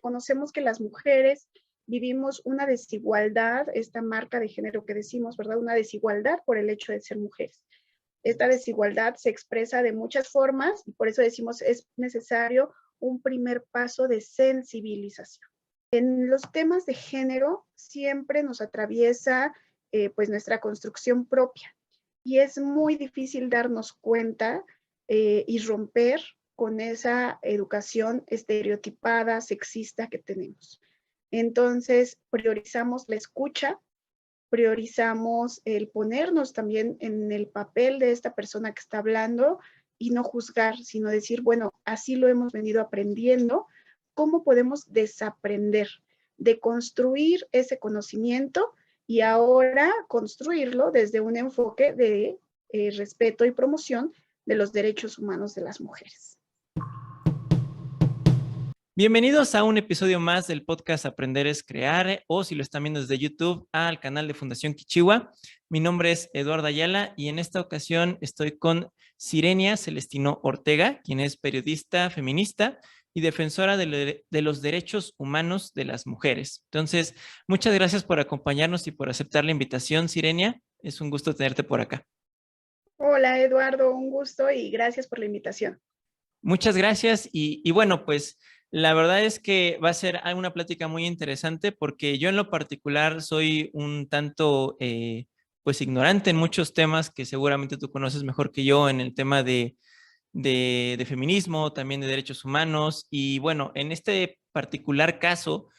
reconocemos que las mujeres vivimos una desigualdad, esta marca de género que decimos, ¿verdad? Una desigualdad por el hecho de ser mujeres. Esta desigualdad se expresa de muchas formas y por eso decimos es necesario un primer paso de sensibilización. En los temas de género siempre nos atraviesa pues nuestra construcción propia y es muy difícil darnos cuenta y romper con esa educación estereotipada, sexista que tenemos. Entonces, priorizamos la escucha, priorizamos el ponernos también en el papel de esta persona que está hablando y no juzgar, sino decir, bueno, así lo hemos venido aprendiendo, ¿cómo podemos desaprender, de construir ese conocimiento y ahora construirlo desde un enfoque de respeto y promoción de los derechos humanos de las mujeres? Bienvenidos a un episodio más del podcast Aprender es Crear, o si lo están viendo desde YouTube, al canal de Fundación Quichua. Mi nombre es Eduardo Ayala y en esta ocasión estoy con Sirenia Celestino Ortega, quien es periodista feminista y defensora de los derechos humanos de las mujeres. Entonces, muchas gracias por acompañarnos y por aceptar la invitación, Sirenia. Es un gusto tenerte por acá. Hola, Eduardo, un gusto y gracias por la invitación. Muchas gracias y bueno, pues la verdad es que va a ser una plática muy interesante porque yo en lo particular soy un tanto pues ignorante en muchos temas que seguramente tú conoces mejor que yo en el tema de feminismo, también de derechos humanos y bueno, en este particular caso,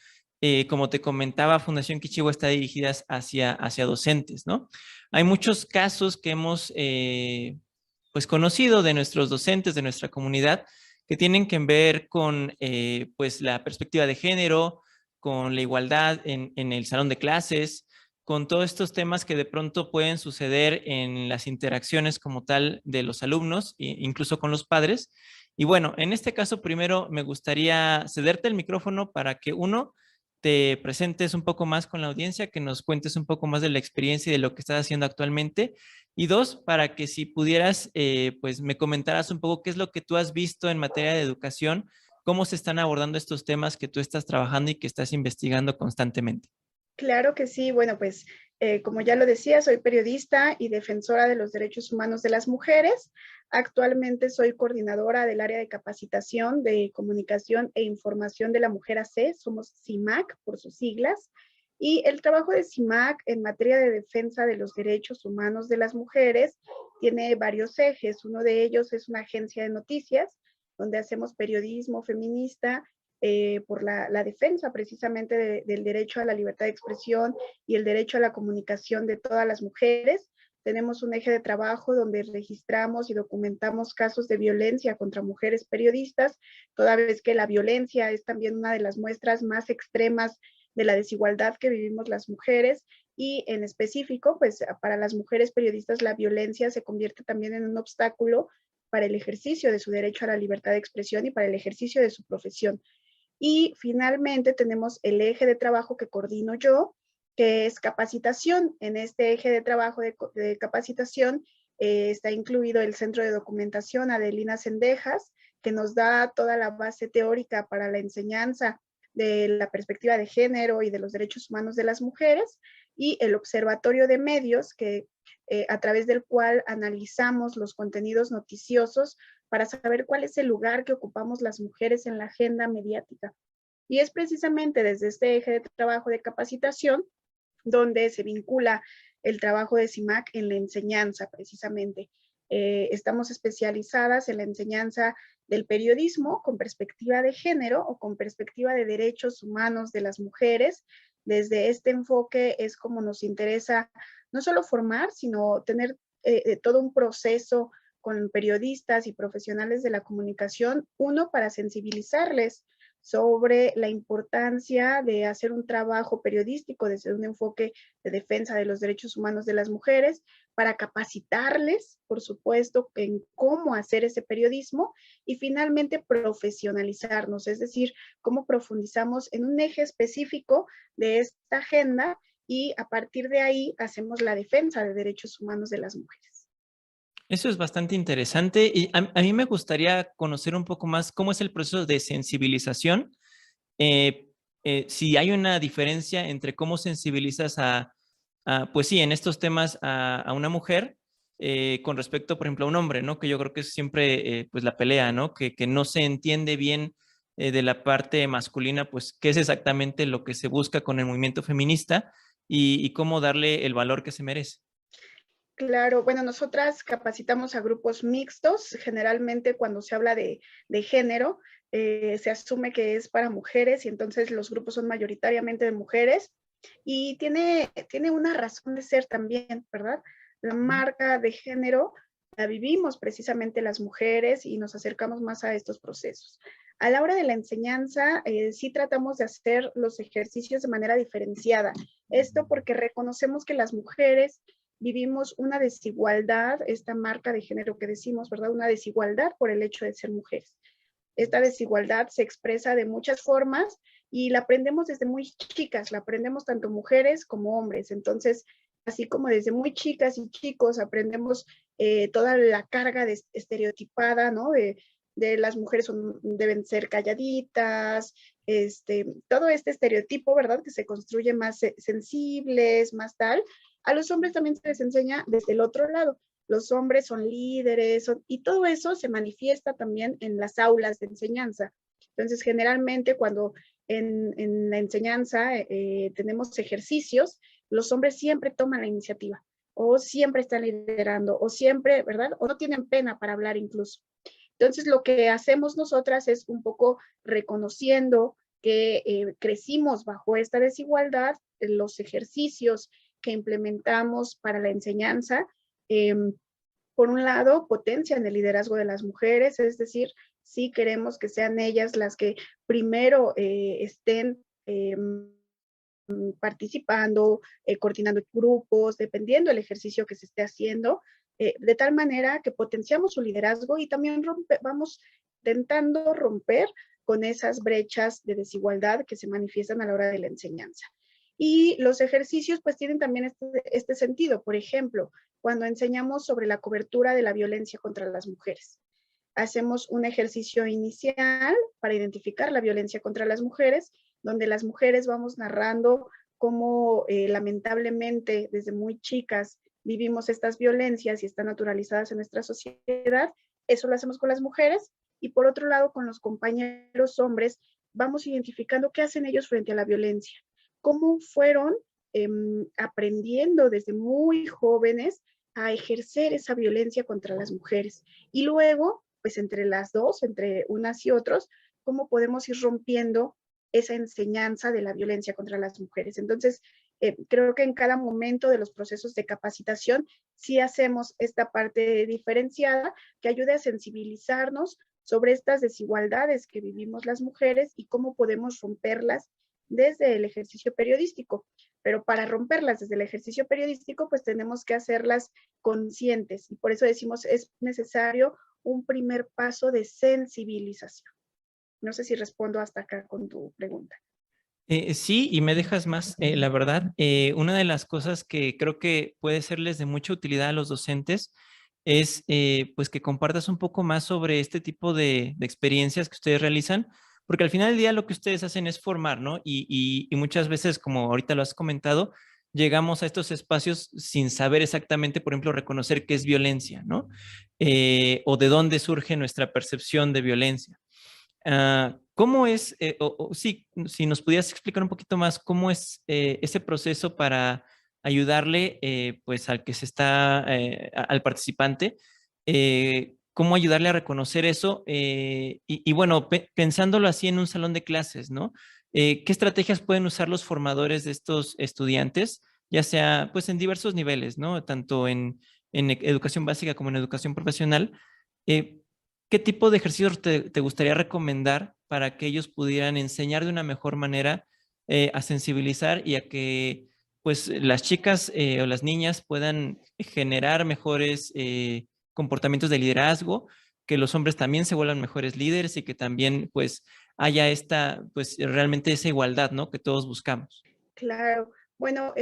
como te comentaba, Fundación Quichua está dirigida hacia docentes, ¿no? Hay muchos casos que hemos pues conocido de nuestros docentes, de nuestra comunidad, que tienen que ver con pues la perspectiva de género, con la igualdad en el salón de clases, con todos estos temas que de pronto pueden suceder en las interacciones como tal de los alumnos, incluso con los padres. Y bueno, en este caso primero me gustaría cederte el micrófono para que uno te presentes un poco más con la audiencia, que nos cuentes un poco más de la experiencia y de lo que estás haciendo actualmente. Y dos, para que si pudieras, pues me comentaras un poco qué es lo que tú has visto en materia de educación, cómo se están abordando estos temas que tú estás trabajando y que estás investigando constantemente. Claro que sí, bueno, pues como ya lo decía, soy periodista y defensora de los derechos humanos de las mujeres. Actualmente soy coordinadora del área de capacitación de comunicación e información de la mujer AC, somos CIMAC por sus siglas. Y el trabajo de CIMAC en materia de defensa de los derechos humanos de las mujeres tiene varios ejes. Uno de ellos es una agencia de noticias donde hacemos periodismo feminista por la defensa precisamente del derecho a la libertad de expresión y el derecho a la comunicación de todas las mujeres. Tenemos un eje de trabajo donde registramos y documentamos casos de violencia contra mujeres periodistas, toda vez que la violencia es también una de las muestras más extremas de la desigualdad que vivimos las mujeres y en específico, pues para las mujeres periodistas la violencia se convierte también en un obstáculo para el ejercicio de su derecho a la libertad de expresión y para el ejercicio de su profesión. Y finalmente tenemos el eje de trabajo que coordino yo, que es capacitación. En este eje de trabajo de capacitación está incluido el Centro de Documentación Adelina Cendejas, que nos da toda la base teórica para la enseñanza de la perspectiva de género y de los derechos humanos de las mujeres, y el Observatorio de Medios, que a través del cual analizamos los contenidos noticiosos para saber cuál es el lugar que ocupamos las mujeres en la agenda mediática. Y es precisamente desde este eje de trabajo de capacitación donde se vincula el trabajo de CIMAC en la enseñanza, precisamente. Estamos especializadas en la enseñanza del periodismo con perspectiva de género o con perspectiva de derechos humanos de las mujeres. Desde este enfoque es como nos interesa no solo formar, sino tener todo un proceso con periodistas y profesionales de la comunicación, uno, para sensibilizarles sobre la importancia de hacer un trabajo periodístico desde un enfoque de defensa de los derechos humanos de las mujeres, para capacitarles, por supuesto, en cómo hacer ese periodismo y finalmente profesionalizarnos, es decir, cómo profundizamos en un eje específico de esta agenda y a partir de ahí hacemos la defensa de derechos humanos de las mujeres. Eso es bastante interesante y a mí me gustaría conocer un poco más cómo es el proceso de sensibilización si hay una diferencia entre cómo sensibilizas pues sí, en estos temas a una mujer con respecto, por ejemplo, a un hombre, ¿no? Que yo creo que es siempre pues la pelea, ¿no? Que no se entiende bien de la parte masculina, pues qué es exactamente lo que se busca con el movimiento feminista y cómo darle el valor que se merece. Claro, bueno, nosotras capacitamos a grupos mixtos. Generalmente cuando se habla de género, se asume que es para mujeres y entonces los grupos son mayoritariamente de mujeres y tiene una razón de ser también, ¿verdad? La marca de género la vivimos precisamente las mujeres y nos acercamos más a estos procesos. A la hora de la enseñanza, sí tratamos de hacer los ejercicios de manera diferenciada. Esto porque reconocemos que las mujeres vivimos una desigualdad, esta marca de género que decimos, ¿verdad? Una desigualdad por el hecho de ser mujeres. Esta desigualdad se expresa de muchas formas y la aprendemos desde muy chicas, la aprendemos tanto mujeres como hombres. Entonces, así como desde muy chicas y chicos aprendemos toda la carga estereotipada, ¿no? De las mujeres deben ser calladitas, todo este estereotipo, ¿verdad? Que se construye más sensibles, más tal. A los hombres también se les enseña desde el otro lado. Los hombres son líderes y todo eso se manifiesta también en las aulas de enseñanza. Entonces, generalmente cuando en la enseñanza tenemos ejercicios, los hombres siempre toman la iniciativa o siempre están liderando o siempre, ¿verdad? O no tienen pena para hablar incluso. Entonces, lo que hacemos nosotras es un poco reconociendo que crecimos bajo esta desigualdad, los ejercicios que implementamos para la enseñanza, eh, por un lado, potencian el liderazgo de las mujeres, es decir, sí queremos que sean ellas las que primero estén participando, coordinando grupos, dependiendo del ejercicio que se esté haciendo, de tal manera que potenciamos su liderazgo y también vamos intentando romper con esas brechas de desigualdad que se manifiestan a la hora de la enseñanza. Y los ejercicios pues tienen también este sentido. Por ejemplo, cuando enseñamos sobre la cobertura de la violencia contra las mujeres. Hacemos un ejercicio inicial para identificar la violencia contra las mujeres, donde las mujeres vamos narrando cómo lamentablemente desde muy chicas vivimos estas violencias y están naturalizadas en nuestra sociedad. Eso lo hacemos con las mujeres y por otro lado con los compañeros hombres vamos identificando qué hacen ellos frente a la violencia, cómo fueron aprendiendo desde muy jóvenes a ejercer esa violencia contra las mujeres. Y luego, pues entre las dos, entre unas y otros, cómo podemos ir rompiendo esa enseñanza de la violencia contra las mujeres. Entonces, creo que en cada momento de los procesos de capacitación sí hacemos esta parte diferenciada que ayude a sensibilizarnos sobre estas desigualdades que vivimos las mujeres y cómo podemos romperlas desde el ejercicio periodístico. Pero para romperlas desde el ejercicio periodístico, pues tenemos que hacerlas conscientes y por eso decimos es necesario un primer paso de sensibilización. No sé si respondo hasta acá con tu pregunta. Sí, y me dejas más, la verdad. Una de las cosas que creo que puede serles de mucha utilidad a los docentes es pues que compartas un poco más sobre este tipo de experiencias que ustedes realizan, porque al final del día lo que ustedes hacen es formar, ¿no? Y muchas veces, como ahorita lo has comentado, llegamos a estos espacios sin saber exactamente, por ejemplo, reconocer qué es violencia, ¿no? O de dónde surge nuestra percepción de violencia. ¿Cómo es, sí, si nos pudieras explicar un poquito más cómo es ese proceso para ayudarle pues al que se está, al participante, cómo ayudarle a reconocer eso y bueno, pensándolo así en un salón de clases, ¿no? ¿Qué estrategias pueden usar los formadores de estos estudiantes, ya sea pues en diversos niveles, ¿no? Tanto en educación básica como en educación profesional. Eh, ¿Qué tipo de ejercicios te gustaría recomendar para que ellos pudieran enseñar de una mejor manera a sensibilizar y a que pues las chicas o las niñas puedan generar mejores comportamientos de liderazgo, que los hombres también se vuelvan mejores líderes y que también pues haya esta pues realmente esa igualdad, ¿no? Que todos buscamos. Claro. Bueno,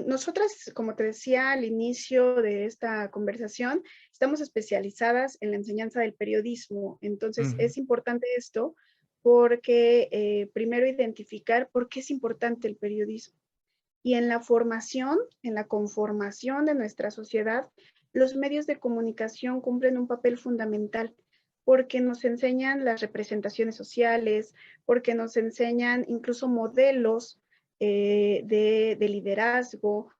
nosotras, como te decía al inicio de esta conversación, estamos especializadas en la enseñanza del periodismo. Entonces, Ujú. es importante esto porque primero identificar por qué es importante el periodismo. Y en la formación, en la conformación de nuestra sociedad, los medios de comunicación cumplen un papel fundamental porque nos enseñan las representaciones sociales, porque nos enseñan incluso modelos de liderazgo,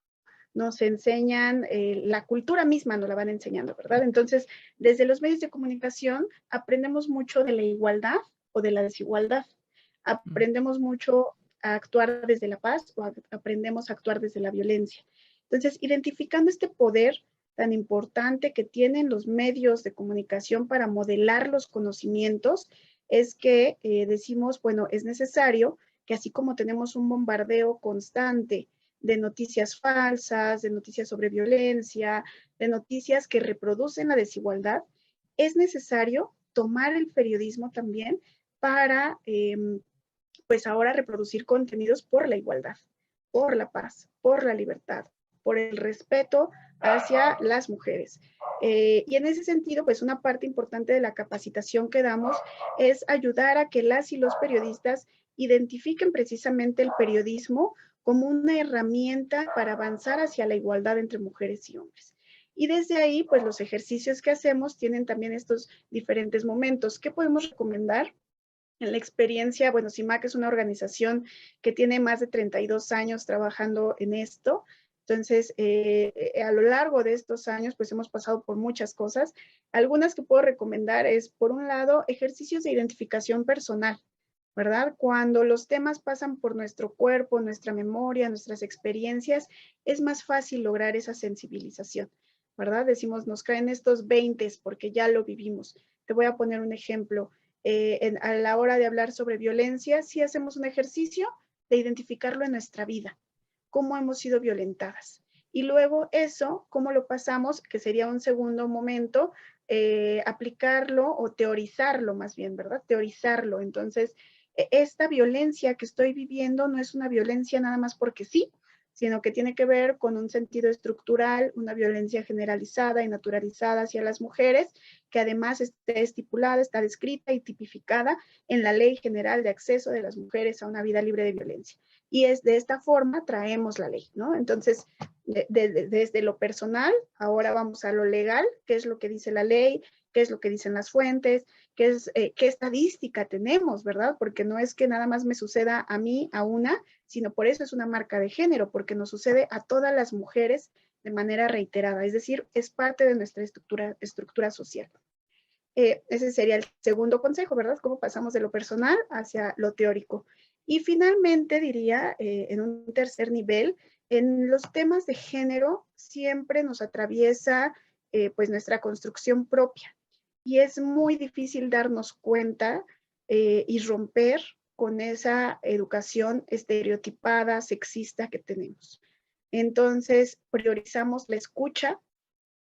nos enseñan, la cultura misma nos la van enseñando, ¿verdad? Entonces, desde los medios de comunicación aprendemos mucho de la igualdad o de la desigualdad. Mm. Aprendemos mucho a actuar desde la paz o aprendemos a actuar desde la violencia. Entonces, identificando este poder tan importante que tienen los medios de comunicación para modelar los conocimientos, es que decimos, bueno, es necesario que así como tenemos un bombardeo constante de noticias falsas, de noticias sobre violencia, de noticias que reproducen la desigualdad, es necesario tomar el periodismo también para, pues ahora reproducir contenidos por la igualdad, por la paz, por la libertad, por el respeto hacia las mujeres. Y en ese sentido, pues una parte importante de la capacitación que damos es ayudar a que las y los periodistas identifiquen precisamente el periodismo como una herramienta para avanzar hacia la igualdad entre mujeres y hombres. Y desde ahí, pues los ejercicios que hacemos tienen también estos diferentes momentos. ¿Qué podemos recomendar? En la experiencia, bueno, CIMAC es una organización que tiene más de 32 años trabajando en esto. Entonces, a lo largo de estos años, pues hemos pasado por muchas cosas. Algunas que puedo recomendar es, por un lado, ejercicios de identificación personal, ¿verdad? Cuando los temas pasan por nuestro cuerpo, nuestra memoria, nuestras experiencias, es más fácil lograr esa sensibilización, ¿verdad? Decimos, nos caen estos 20 porque ya lo vivimos. Te voy a poner un ejemplo. A la hora de hablar sobre violencia, sí hacemos un ejercicio de identificarlo en nuestra vida, cómo hemos sido violentadas. Y luego eso, cómo lo pasamos, que sería un segundo momento, aplicarlo o teorizarlo más bien, ¿verdad? Teorizarlo. Entonces, esta violencia que estoy viviendo no es una violencia nada más porque sí, sino que tiene que ver con un sentido estructural, una violencia generalizada y naturalizada hacia las mujeres, que además está estipulada, está descrita y tipificada en la Ley General de Acceso de las Mujeres a una Vida Libre de Violencia. Y es de esta forma traemos la ley, ¿no? Entonces, desde lo personal, ahora vamos a lo legal, qué es lo que dice la ley, qué es lo que dicen las fuentes, qué estadística tenemos, ¿verdad? Porque no es que nada más me suceda a mí, a una, sino por eso es una marca de género, porque nos sucede a todas las mujeres de manera reiterada, es decir, es parte de nuestra estructura social. Ese sería el segundo consejo, ¿verdad? Cómo pasamos de lo personal hacia lo teórico. Y finalmente diría, en un tercer nivel, en los temas de género siempre nos atraviesa pues nuestra construcción propia y es muy difícil darnos cuenta y romper con esa educación estereotipada, sexista que tenemos. Entonces, priorizamos la escucha,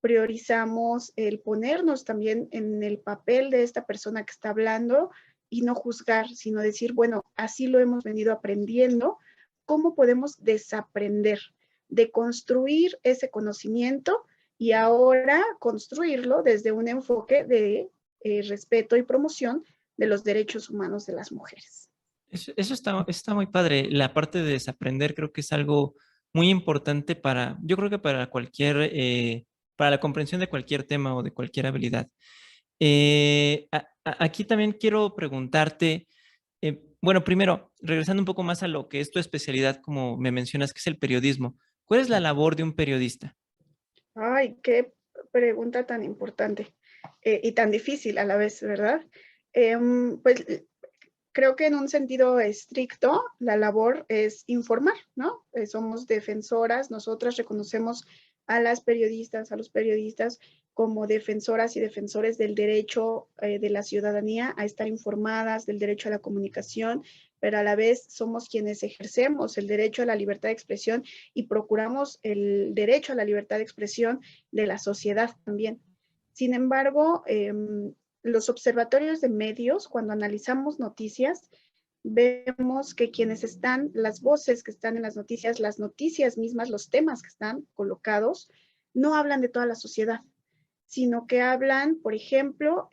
priorizamos el ponernos también en el papel de esta persona que está hablando y no juzgar, sino decir, bueno, así lo hemos venido aprendiendo, ¿cómo podemos desaprender, de construir ese conocimiento y ahora construirlo desde un enfoque de respeto y promoción de los derechos humanos de las mujeres? Eso está muy padre. La parte de desaprender creo que es algo muy importante para, yo creo que para cualquier, para la comprensión de cualquier tema o de cualquier habilidad. Aquí también quiero preguntarte, bueno, primero, regresando un poco más a lo que es tu especialidad, como me mencionas, que es el periodismo. ¿Cuál es la labor de un periodista? Ay, qué pregunta tan importante y tan difícil a la vez, ¿verdad? Pues creo que en un sentido estricto, la labor es informar, ¿no? Somos defensoras, nosotras reconocemos a las periodistas, a los periodistas como defensoras y defensores del derecho de la ciudadanía a estar informadas, del derecho a la comunicación, pero a la vez somos quienes ejercemos el derecho a la libertad de expresión y procuramos el derecho a la libertad de expresión de la sociedad también. Sin embargo, los observatorios de medios, cuando analizamos noticias, vemos que quienes están, las voces que están en las noticias mismas, los temas que están colocados, no hablan de toda la sociedad, sino que hablan, por ejemplo,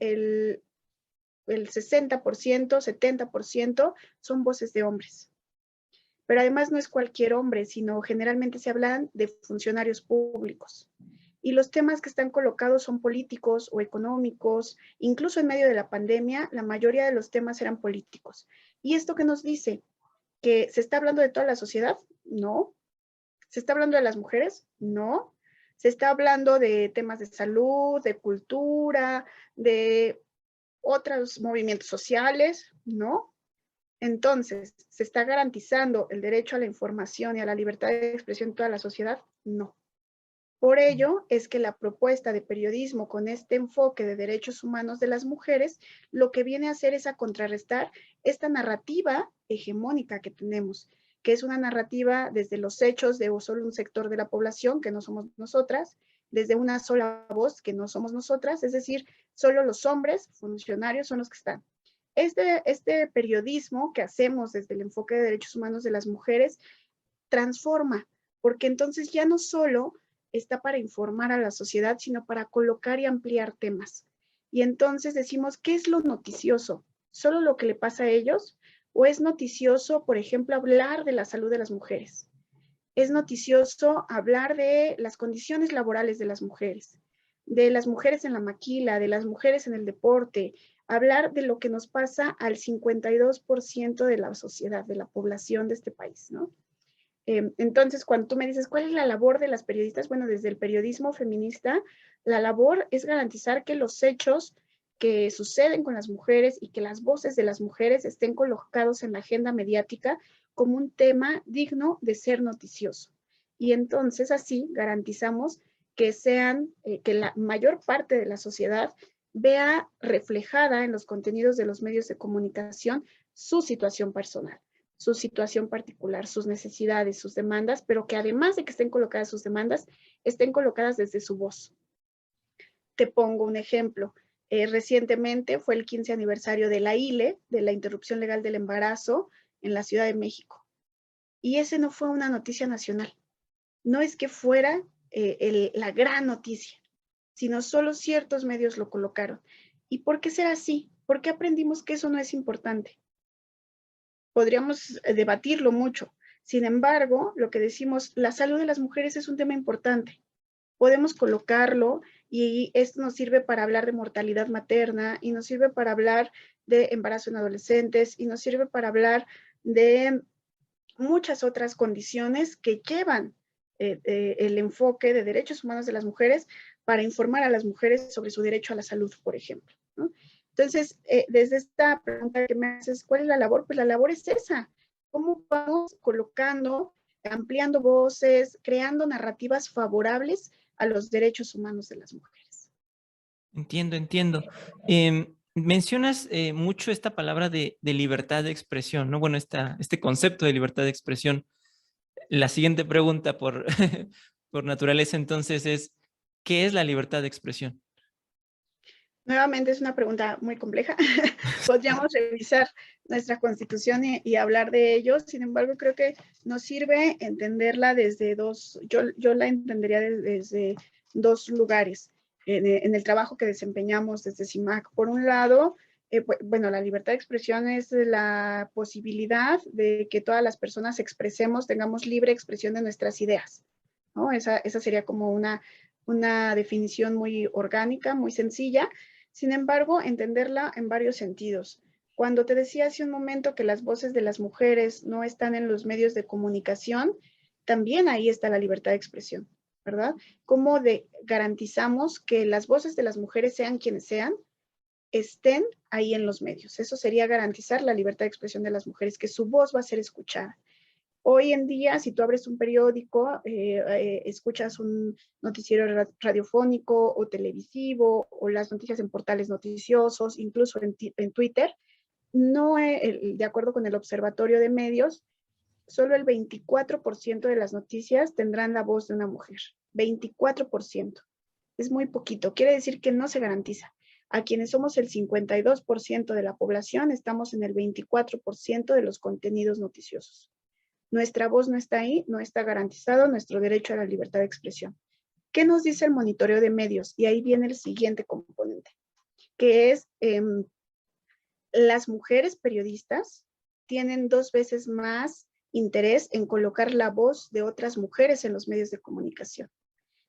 el 60%, 70% son voces de hombres. Pero además no es cualquier hombre, sino generalmente se hablan de funcionarios públicos. Y los temas que están colocados son políticos o económicos. Incluso en medio de la pandemia, la mayoría de los temas eran políticos. ¿Y esto qué nos dice? ¿Que se está hablando de toda la sociedad? No. ¿Se está hablando de las mujeres? No. ¿Se está hablando de temas de salud, de cultura, de otros movimientos sociales? No. Entonces, ¿se está garantizando el derecho a la información y a la libertad de expresión en toda la sociedad? No. Por ello es que la propuesta de periodismo con este enfoque de derechos humanos de las mujeres lo que viene a hacer es a contrarrestar esta narrativa hegemónica que tenemos, que es una narrativa desde los hechos de solo un sector de la población, que no somos nosotras, desde una sola voz, que no somos nosotras, es decir, solo los hombres funcionarios son los que están. Este periodismo que hacemos desde el enfoque de derechos humanos de las mujeres transforma, porque entonces ya no solo está para informar a la sociedad, sino para colocar y ampliar temas. Y entonces decimos, ¿qué es lo noticioso? ¿Solo lo que le pasa a ellos? ¿O es noticioso, por ejemplo, hablar de la salud de las mujeres? ¿Es noticioso hablar de las condiciones laborales de las mujeres en la maquila, de las mujeres en el deporte, hablar de lo que nos pasa al 52% de la sociedad, de la población de este país, ¿no? Entonces, cuando tú me dices, ¿cuál es la labor de las periodistas? Bueno, desde el periodismo feminista, la labor es garantizar que los hechos que suceden con las mujeres y que las voces de las mujeres estén colocados en la agenda mediática como un tema digno de ser noticioso. Y entonces así garantizamos que que la mayor parte de la sociedad vea reflejada en los contenidos de los medios de comunicación su situación personal, su situación particular, sus necesidades, sus demandas, pero que además de que estén colocadas sus demandas, estén colocadas desde su voz. Te pongo un ejemplo. Recientemente fue el 15 aniversario de la ILE, de la interrupción legal del embarazo, en la Ciudad de México. Y ese no fue una noticia nacional. No es que fuera la gran noticia, sino solo ciertos medios lo colocaron. ¿Y por qué será así? ¿Por qué aprendimos que eso no es importante? Podríamos debatirlo mucho. Sin embargo, lo que decimos, la salud de las mujeres es un tema importante. Podemos colocarlo y esto nos sirve para hablar de mortalidad materna y nos sirve para hablar de embarazo en adolescentes y nos sirve para hablar de muchas otras condiciones que llevan el enfoque de derechos humanos de las mujeres para informar a las mujeres sobre su derecho a la salud, por ejemplo, ¿no? Entonces, desde esta pregunta que me haces, ¿cuál es la labor? Pues la labor es esa. ¿Cómo vamos colocando, ampliando voces, creando narrativas favorables a los derechos humanos de las mujeres? Entiendo, entiendo. Mencionas mucho esta palabra de libertad de expresión, ¿no? Bueno, este concepto de libertad de expresión. La siguiente pregunta por, por naturaleza entonces es, ¿qué es la libertad de expresión? Nuevamente es una pregunta muy compleja. Podríamos revisar nuestra constitución y hablar de ello. Sin embargo, creo que nos sirve entenderla desde yo la entendería desde dos lugares. En el trabajo que desempeñamos desde CIMAC. Por un lado, bueno, la libertad de expresión es la posibilidad de que todas las personas expresemos, tengamos libre expresión de nuestras ideas, ¿no? Esa sería como una definición muy orgánica, muy sencilla. Sin embargo, entenderla en varios sentidos. Cuando te decía hace un momento que las voces de las mujeres no están en los medios de comunicación, también ahí está la libertad de expresión, ¿verdad? ¿Cómo garantizamos que las voces de las mujeres, sean quienes sean, estén ahí en los medios? Eso sería garantizar la libertad de expresión de las mujeres, que su voz va a ser escuchada. Hoy en día, si tú abres un periódico, escuchas un noticiero radiofónico o televisivo o las noticias en portales noticiosos, incluso en Twitter, no, de acuerdo con el Observatorio de Medios, solo el 24% de las noticias tendrán la voz de una mujer. 24%. Es muy poquito. Quiere decir que no se garantiza. A quienes somos el 52% de la población, estamos en el 24% de los contenidos noticiosos. Nuestra voz no está ahí, no está garantizado nuestro derecho a la libertad de expresión. ¿Qué nos dice el monitoreo de medios? Y ahí viene el siguiente componente, que es las mujeres periodistas tienen 2 veces más interés en colocar la voz de otras mujeres en los medios de comunicación.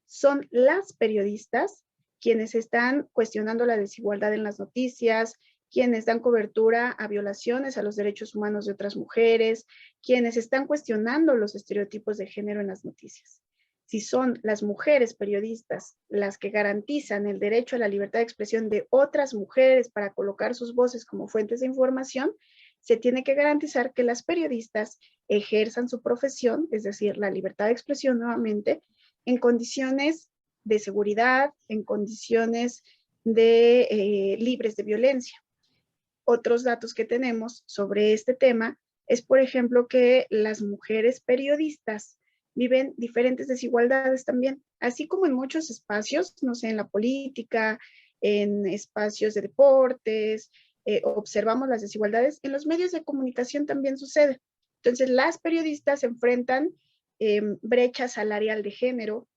Son las periodistas quienes están cuestionando la desigualdad en las noticias, quienes dan cobertura a violaciones a los derechos humanos de otras mujeres, quienes están cuestionando los estereotipos de género en las noticias. Si son las mujeres periodistas las que garantizan el derecho a la libertad de expresión de otras mujeres para colocar sus voces como fuentes de información, se tiene que garantizar que las periodistas ejerzan su profesión, es decir, la libertad de expresión nuevamente, en condiciones de seguridad, en condiciones libres de violencia. Otros datos que tenemos sobre este tema es, por ejemplo, que las mujeres periodistas viven diferentes desigualdades también, así como en muchos espacios, no sé, en la política, en espacios de deportes, observamos las desigualdades, en los medios de comunicación también sucede. Entonces, las periodistas enfrentan brecha salarial de género,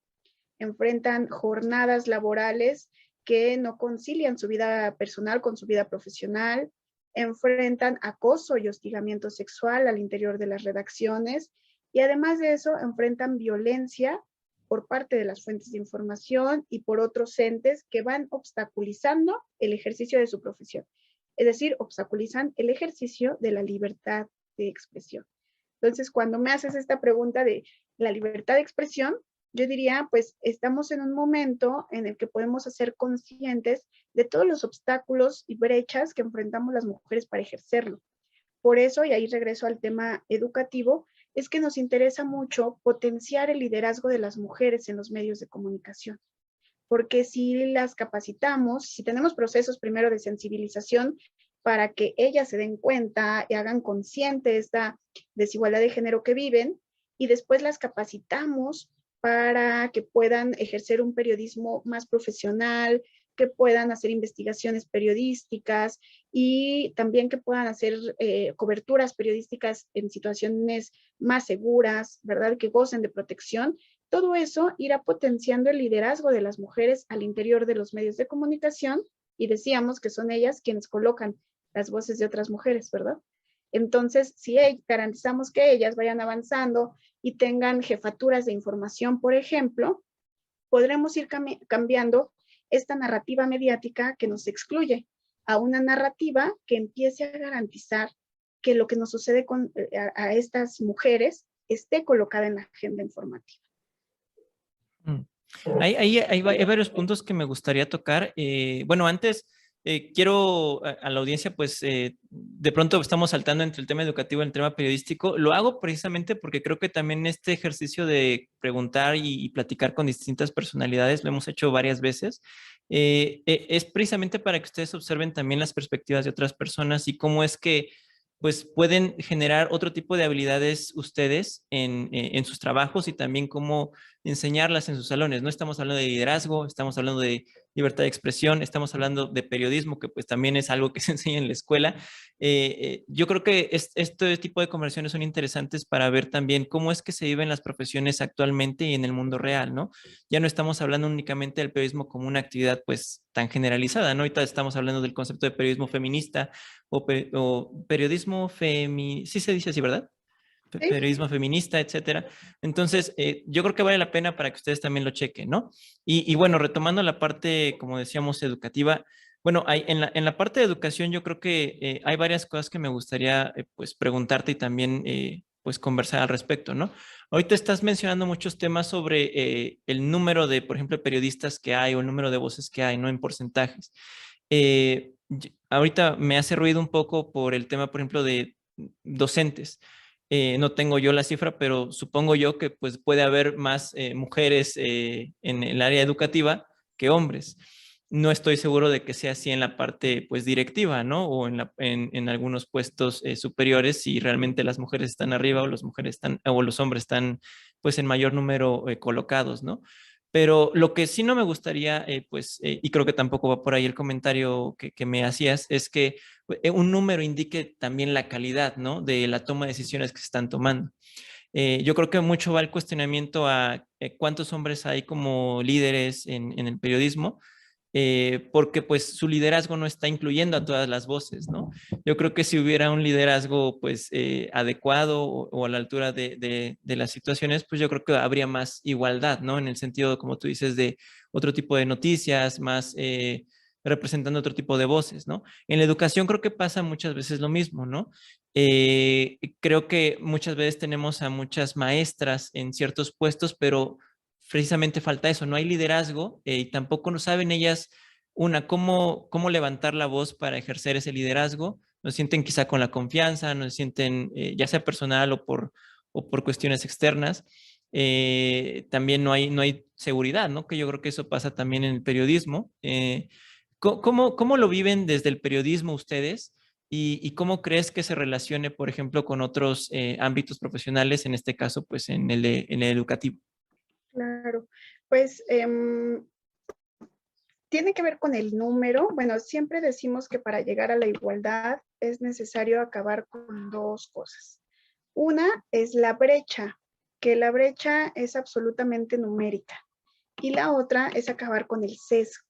enfrentan jornadas laborales que no concilian su vida personal con su vida profesional, enfrentan acoso y hostigamiento sexual al interior de las redacciones y además de eso enfrentan violencia por parte de las fuentes de información y por otros entes que van obstaculizando el ejercicio de su profesión. Es decir, obstaculizan el ejercicio de la libertad de expresión. Entonces, cuando me haces esta pregunta de la libertad de expresión, yo diría, pues estamos en un momento en el que podemos ser conscientes de todos los obstáculos y brechas que enfrentamos las mujeres para ejercerlo. Por eso, y ahí regreso al tema educativo, es que nos interesa mucho potenciar el liderazgo de las mujeres en los medios de comunicación. Porque si las capacitamos, si tenemos procesos primero de sensibilización para que ellas se den cuenta y hagan consciente esta desigualdad de género que viven, y después las capacitamos para que puedan ejercer un periodismo más profesional, que puedan hacer investigaciones periodísticas y también que puedan hacer coberturas periodísticas en situaciones más seguras, ¿verdad? Que gocen de protección. Todo eso irá potenciando el liderazgo de las mujeres al interior de los medios de comunicación y decíamos que son ellas quienes colocan las voces de otras mujeres, ¿verdad? Entonces, si garantizamos que ellas vayan avanzando y tengan jefaturas de información, por ejemplo, podremos ir cambiando esta narrativa mediática que nos excluye a una narrativa que empiece a garantizar que lo que nos sucede a estas mujeres esté colocada en la agenda informativa. Hay varios puntos que me gustaría tocar. Bueno, antes quiero a la audiencia, pues de pronto estamos saltando entre el tema educativo y el tema periodístico. Lo hago precisamente porque creo que también este ejercicio de preguntar y platicar con distintas personalidades lo hemos hecho varias veces. Es precisamente para que ustedes observen también las perspectivas de otras personas y cómo es que pues pueden generar otro tipo de habilidades ustedes en sus trabajos y también cómo enseñarlas en sus salones. No estamos hablando de liderazgo, estamos hablando de libertad de expresión, estamos hablando de periodismo, que pues también es algo que se enseña en la escuela. Yo creo que este tipo de conversaciones son interesantes para ver también cómo es que se viven las profesiones actualmente y en el mundo real, ¿no? Ya no estamos hablando únicamente del periodismo como una actividad pues tan generalizada, ¿no? Ahorita estamos hablando del concepto de periodismo feminista o periodismo sí se dice así, ¿verdad? ¿Sí? Periodismo feminista, etcétera. Entonces, yo creo que vale la pena para que ustedes también lo chequen, ¿no? Y bueno, retomando la parte, como decíamos, educativa, bueno, en la parte de educación yo creo que hay varias cosas que me gustaría pues preguntarte y también pues conversar al respecto, ¿no? Ahorita estás mencionando muchos temas sobre el número de, por ejemplo, periodistas que hay o el número de voces que hay, ¿no? En porcentajes. Ahorita me hace ruido un poco por el tema, por ejemplo, de docentes. No tengo yo la cifra, pero supongo yo que pues, puede haber más mujeres en el área educativa que hombres. No estoy seguro de que sea así en la parte pues, directiva, ¿no? O en algunos puestos superiores, si realmente las mujeres están arriba o, o los hombres están pues, en mayor número colocados, ¿no? Pero lo que sí no me gustaría, pues, y creo que tampoco va por ahí el comentario que me hacías, es que un número indique también la calidad, ¿no? De la toma de decisiones que se están tomando. Yo creo que mucho va el cuestionamiento a cuántos hombres hay como líderes en el periodismo, porque pues su liderazgo no está incluyendo a todas las voces, ¿no? Yo creo que si hubiera un liderazgo pues adecuado o a la altura de las situaciones, pues yo creo que habría más igualdad, ¿no? En el sentido, como tú dices, de otro tipo de noticias, más representando otro tipo de voces, ¿no? En la educación creo que pasa muchas veces lo mismo, ¿no? Creo que muchas veces tenemos a muchas maestras en ciertos puestos, pero precisamente falta eso, no hay liderazgo y tampoco no saben ellas, cómo levantar la voz para ejercer ese liderazgo, no se sienten quizá con la confianza, no se sienten ya sea personal o por cuestiones externas. También no hay seguridad, ¿no? Que yo creo que eso pasa también en el periodismo. ¿Cómo lo viven desde el periodismo ustedes? ¿Y cómo crees que se relacione, por ejemplo, con otros ámbitos profesionales, en este caso, pues en el educativo? Claro, pues tiene que ver con el número. Bueno, siempre decimos que para llegar a la igualdad es necesario acabar con dos cosas. Una es la brecha, que la brecha es absolutamente numérica. Y la otra es acabar con el sesgo.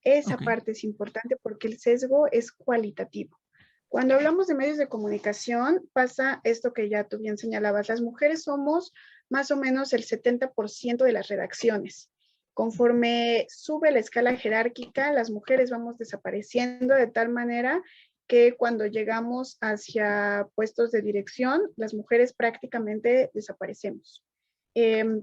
Esa Ok, parte es importante porque el sesgo es cualitativo. Cuando hablamos de medios de comunicación, pasa esto que ya tú bien señalabas. Las mujeres somos más o menos el 70% de las redacciones. Conforme sube la escala jerárquica, las mujeres vamos desapareciendo de tal manera que cuando llegamos hacia puestos de dirección, las mujeres prácticamente desaparecemos.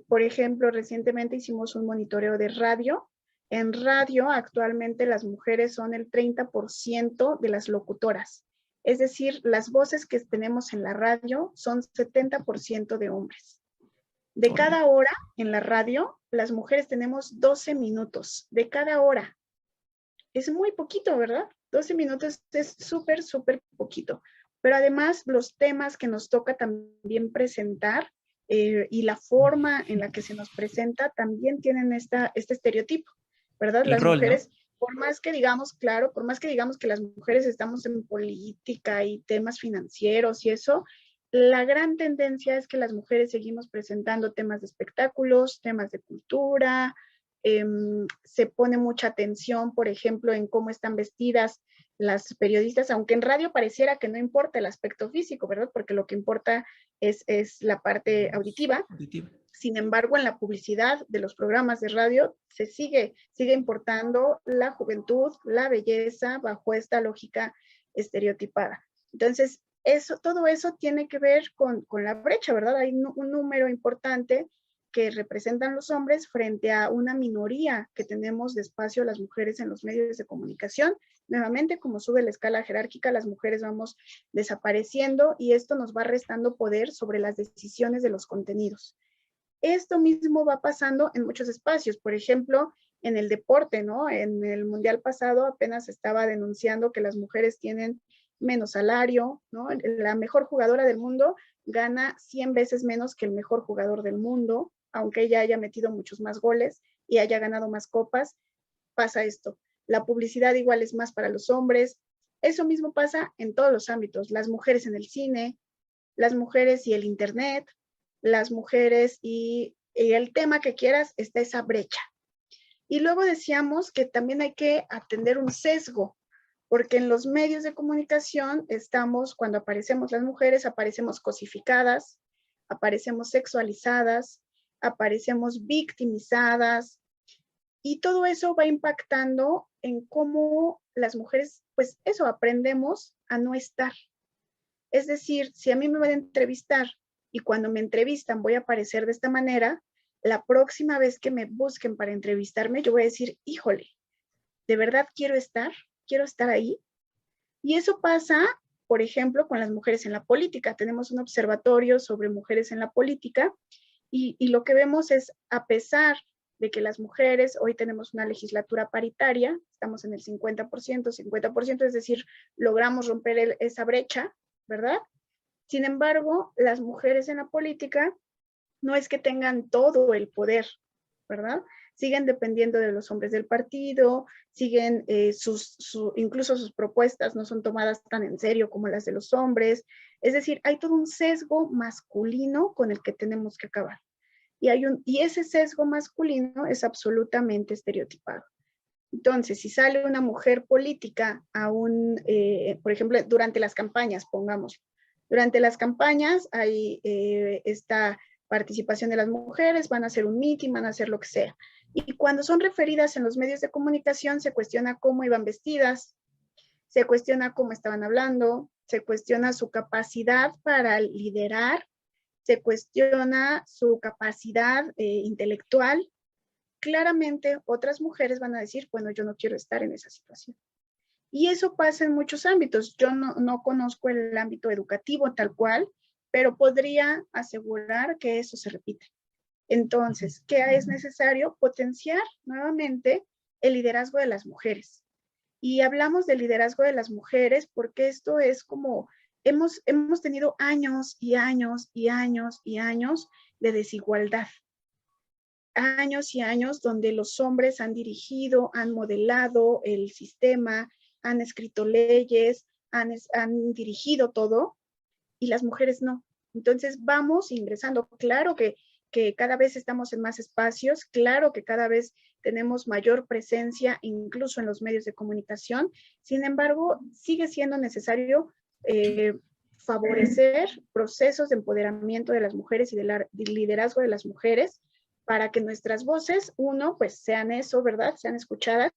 Por ejemplo, recientemente hicimos un monitoreo de radio. En radio, actualmente las mujeres son el 30% de las locutoras. Es decir, las voces que tenemos en la radio son 70% de hombres. De órale. cada hora en la radio, las mujeres tenemos 12 minutos. De cada hora. Es muy poquito, ¿verdad? 12 minutos es súper, súper poquito. Pero además, los temas que nos toca también presentar y la forma en la que se nos presenta también tienen este estereotipo, ¿verdad? El Las rol, ¿no? mujeres, por más que digamos, claro, por más que digamos que las mujeres estamos en política y temas financieros y eso, la gran tendencia es que las mujeres seguimos presentando temas de espectáculos, temas de cultura, se pone mucha atención, por ejemplo, en cómo están vestidas las periodistas, aunque en radio pareciera que no importa el aspecto físico, ¿verdad? Porque lo que importa es la parte auditiva. Auditivo. Sin embargo, en la publicidad de los programas de radio se sigue importando la juventud, la belleza, bajo esta lógica estereotipada. Entonces, todo eso tiene que ver con la brecha, ¿verdad? Hay un número importante que representan los hombres frente a una minoría que tenemos de espacio las mujeres en los medios de comunicación. Nuevamente, como sube la escala jerárquica, las mujeres vamos desapareciendo y esto nos va restando poder sobre las decisiones de los contenidos. Esto mismo va pasando en muchos espacios, por ejemplo, en el deporte, ¿no? En el mundial pasado apenas estaba denunciando que las mujeres tienen menos salario, ¿no? La mejor jugadora del mundo gana 100 veces menos que el mejor jugador del mundo, aunque ella haya metido muchos más goles y haya ganado más copas, pasa esto. La publicidad igual es más para los hombres. Eso mismo pasa en todos los ámbitos. Las mujeres en el cine, las mujeres y el internet, las mujeres y el tema que quieras, está esa brecha. Y luego decíamos que también hay que atender un sesgo, porque en los medios de comunicación estamos, cuando aparecemos las mujeres, aparecemos cosificadas, aparecemos sexualizadas, aparecemos victimizadas, y todo eso va impactando en cómo las mujeres, pues eso, aprendemos a no estar. Es decir, si a mí me van a entrevistar y cuando me entrevistan voy a aparecer de esta manera, la próxima vez que me busquen para entrevistarme, yo voy a decir, híjole, ¿de verdad quiero estar? ¿Quiero estar ahí? Y eso pasa, por ejemplo, con las mujeres en la política. Tenemos un observatorio sobre mujeres en la política y lo que vemos es, a pesar de que las mujeres, hoy tenemos una legislatura paritaria, estamos en el 50%, es decir, logramos romper esa brecha, ¿verdad? Sin embargo, las mujeres en la política no es que tengan todo el poder, ¿verdad? Siguen dependiendo de los hombres del partido, siguen incluso sus propuestas no son tomadas tan en serio como las de los hombres. Es decir, hay todo un sesgo masculino con el que tenemos que acabar. Y ese sesgo masculino es absolutamente estereotipado. Entonces, si sale una mujer política por ejemplo, durante las campañas, pongamos, durante las campañas hay esta participación de las mujeres, van a hacer un meeting, van a hacer lo que sea. Y cuando son referidas en los medios de comunicación, se cuestiona cómo iban vestidas, se cuestiona cómo estaban hablando, se cuestiona su capacidad para liderar, se cuestiona su capacidad intelectual. Claramente otras mujeres van a decir, bueno, yo no quiero estar en esa situación. Y eso pasa en muchos ámbitos. Yo no conozco el ámbito educativo tal cual, pero podría asegurar que eso se repite. Entonces, ¿qué es necesario? Potenciar nuevamente el liderazgo de las mujeres. Y hablamos del liderazgo de las mujeres porque esto es como, hemos tenido años y años y años y años de desigualdad. Años y años donde los hombres han dirigido, han modelado el sistema, han escrito leyes, han dirigido todo, y las mujeres no. Entonces vamos ingresando. Claro que cada vez estamos en más espacios, claro que cada vez tenemos mayor presencia, incluso en los medios de comunicación. Sin embargo, sigue siendo necesario favorecer procesos de empoderamiento de las mujeres y de liderazgo de las mujeres para que nuestras voces, uno, pues sean eso, ¿verdad? Sean escuchadas,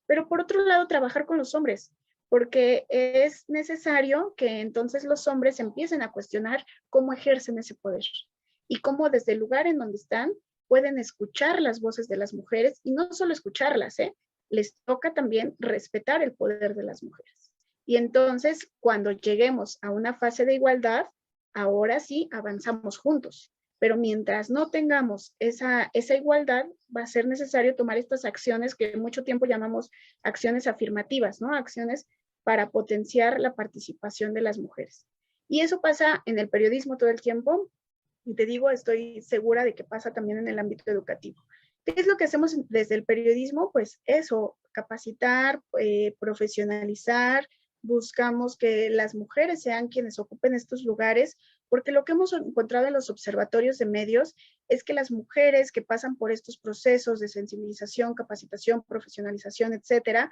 pero por otro lado, trabajar con los hombres, porque es necesario que entonces los hombres empiecen a cuestionar cómo ejercen ese poder y cómo desde el lugar en donde están pueden escuchar las voces de las mujeres y no solo escucharlas, les toca también respetar el poder de las mujeres. Y entonces, cuando lleguemos a una fase de igualdad, ahora sí avanzamos juntos. Pero mientras no tengamos esa igualdad, va a ser necesario tomar estas acciones que mucho tiempo llamamos acciones afirmativas, ¿no? Acciones para potenciar la participación de las mujeres. Y eso pasa en el periodismo todo el tiempo, y te digo, estoy segura de que pasa también en el ámbito educativo. ¿Qué es lo que hacemos desde el periodismo? Pues eso, capacitar, profesionalizar, buscamos que las mujeres sean quienes ocupen estos lugares, porque lo que hemos encontrado en los observatorios de medios es que las mujeres que pasan por estos procesos de sensibilización, capacitación, profesionalización, etcétera,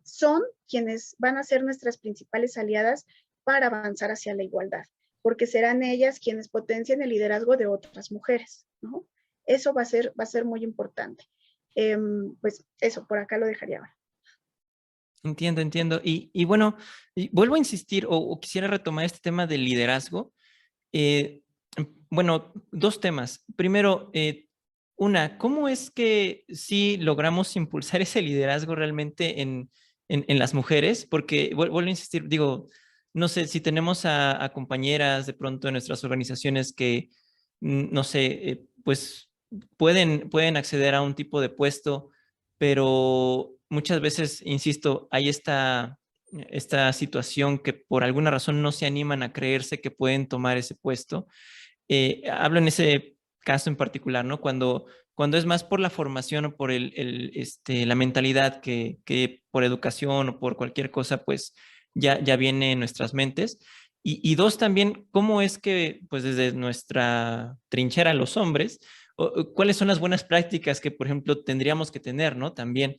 son quienes van a ser nuestras principales aliadas para avanzar hacia la igualdad, porque serán ellas quienes potencien el liderazgo de otras mujeres, ¿no? Eso va a ser muy importante. Pues eso, por acá lo dejaría ahora. Entiendo, entiendo. Y bueno, vuelvo a insistir o quisiera retomar este tema del liderazgo. Bueno, dos temas. Primero, ¿cómo es que sí logramos impulsar ese liderazgo realmente en las mujeres? Porque vuelvo a insistir, digo, no sé, si tenemos a compañeras de pronto en nuestras organizaciones que, no sé, pues pueden acceder a un tipo de puesto, pero muchas veces, insisto, hay esta situación que por alguna razón no se animan a creerse que pueden tomar ese puesto. Hablo en ese caso en particular, ¿no? Cuando es más por la formación o por la mentalidad que por educación o por cualquier cosa, pues ya viene en nuestras mentes. Y dos, también, ¿cómo es que, pues desde nuestra trinchera, los hombres, cuáles son las buenas prácticas que, por ejemplo, tendríamos que tener, ¿no? También,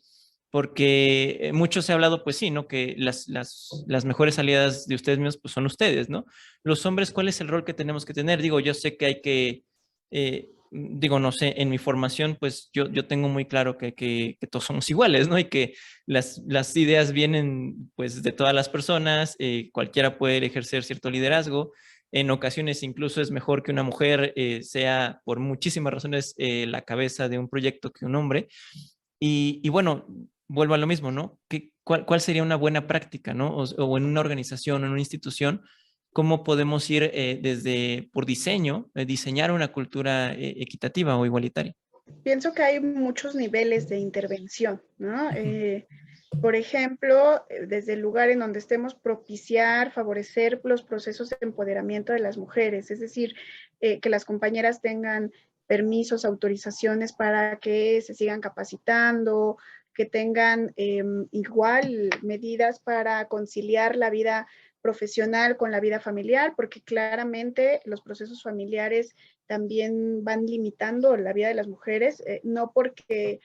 porque mucho se ha hablado, pues sí, ¿no? Que las mejores aliadas de ustedes mismos, pues son ustedes, ¿no? Los hombres, ¿cuál es el rol que tenemos que tener? Digo, yo sé que hay que, digo, no sé, en mi formación, pues yo tengo muy claro que todos somos iguales, ¿no? Y que las ideas vienen, pues, de todas las personas, cualquiera puede ejercer cierto liderazgo. En ocasiones incluso es mejor que una mujer sea, por muchísimas razones, la cabeza de un proyecto que un hombre. Y bueno, vuelvo a lo mismo, ¿no? ¿Cuál sería una buena práctica, ¿no? O en una organización, en una institución, ¿cómo podemos ir desde, por diseño, diseñar una cultura equitativa o igualitaria? Pienso que hay muchos niveles de intervención, ¿no? Por ejemplo, desde el lugar en donde estemos, propiciar, favorecer los procesos de empoderamiento de las mujeres, es decir, que las compañeras tengan permisos, autorizaciones para que se sigan capacitando, que tengan igual medidas para conciliar la vida profesional con la vida familiar, porque claramente los procesos familiares también van limitando la vida de las mujeres, no porque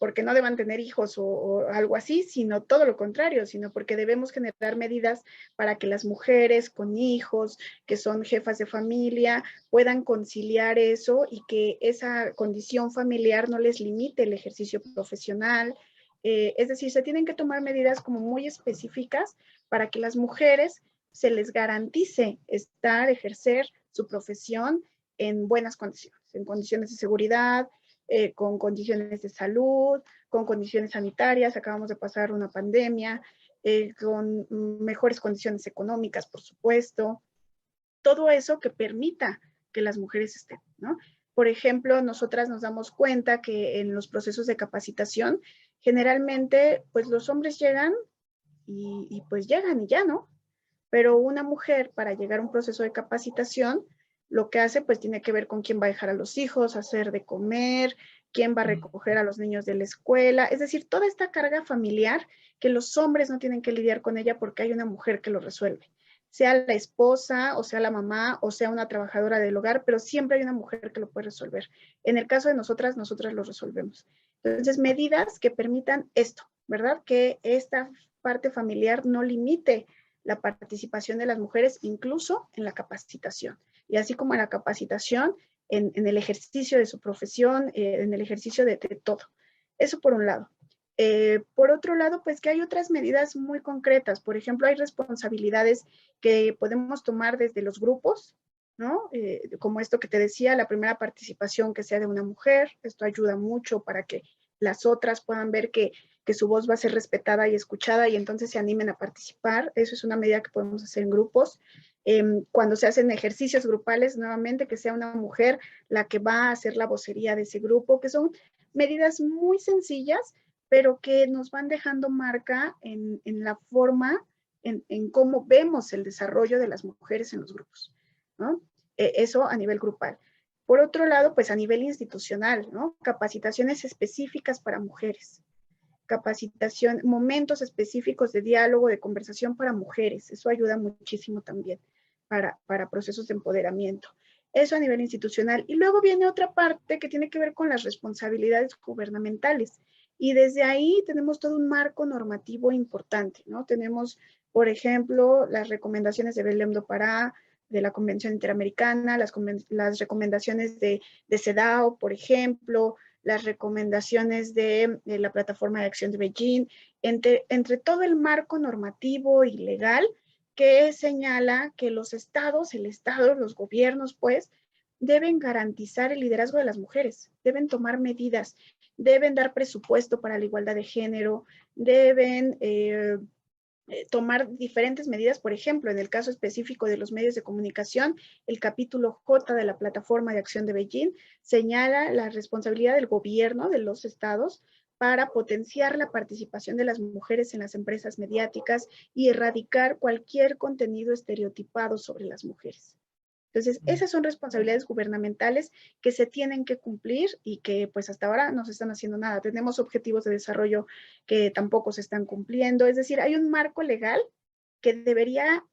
porque no deban tener hijos o algo así, sino todo lo contrario, sino porque debemos generar medidas para que las mujeres con hijos, que son jefas de familia, puedan conciliar eso y que esa condición familiar no les limite el ejercicio profesional. Es decir, se tienen que tomar medidas como muy específicas para que las mujeres se les garantice ejercer su profesión en buenas condiciones, en condiciones de seguridad, con condiciones de salud, con condiciones sanitarias. Acabamos de pasar una pandemia, con mejores condiciones económicas, por supuesto. Todo eso que permita que las mujeres estén, ¿no? Por ejemplo, nosotras nos damos cuenta que en los procesos de capacitación, generalmente, pues los hombres llegan y pues llegan y ya, ¿no? Pero una mujer para llegar a un proceso de capacitación, lo que hace pues tiene que ver con quién va a dejar a los hijos, hacer de comer, quién va a recoger a los niños de la escuela, es decir, toda esta carga familiar que los hombres no tienen que lidiar con ella porque hay una mujer que lo resuelve, sea la esposa o sea la mamá o sea una trabajadora del hogar, pero siempre hay una mujer que lo puede resolver. En el caso de nosotras lo resolvemos. Entonces, medidas que permitan esto, ¿verdad? Que esta parte familiar no limite la participación de las mujeres incluso en la capacitación. Y así como en la capacitación, en el ejercicio de su profesión, en el ejercicio de todo. Eso por un lado. Por otro lado, pues que hay otras medidas muy concretas. Por ejemplo, hay responsabilidades que podemos tomar desde los grupos, ¿no? Como esto que te decía, la primera participación que sea de una mujer. Esto ayuda mucho para que las otras puedan ver que su voz va a ser respetada y escuchada y entonces se animen a participar. Eso es una medida que podemos hacer en grupos. Cuando se hacen ejercicios grupales, nuevamente que sea una mujer la que va a hacer la vocería de ese grupo, que son medidas muy sencillas, pero que nos van dejando marca en la forma, en cómo vemos el desarrollo de las mujeres en los grupos, ¿no? Eso a nivel grupal. Por otro lado, pues a nivel institucional, ¿no? Capacitaciones específicas para mujeres, capacitación, momentos específicos de diálogo, de conversación para mujeres. Eso ayuda muchísimo también para procesos de empoderamiento. Eso a nivel institucional. Y luego viene otra parte que tiene que ver con las responsabilidades gubernamentales. Y desde ahí tenemos todo un marco normativo importante, ¿no? Tenemos, por ejemplo, las recomendaciones de Belém do Pará, de la Convención Interamericana, las recomendaciones de CEDAW, por ejemplo, las recomendaciones de la Plataforma de Acción de Beijing, entre todo el marco normativo y legal que señala que los estados, el estado, los gobiernos, pues, deben garantizar el liderazgo de las mujeres, deben tomar medidas, deben dar presupuesto para la igualdad de género, deben tomar diferentes medidas. Por ejemplo, en el caso específico de los medios de comunicación, el capítulo J de la Plataforma de Acción de Beijing señala la responsabilidad del gobierno de los estados para potenciar la participación de las mujeres en las empresas mediáticas y erradicar cualquier contenido estereotipado sobre las mujeres. Entonces, esas son responsabilidades gubernamentales que se tienen que cumplir y que pues hasta ahora no se están haciendo nada. Tenemos objetivos de desarrollo que tampoco se están cumpliendo. Es decir, hay un marco legal que debería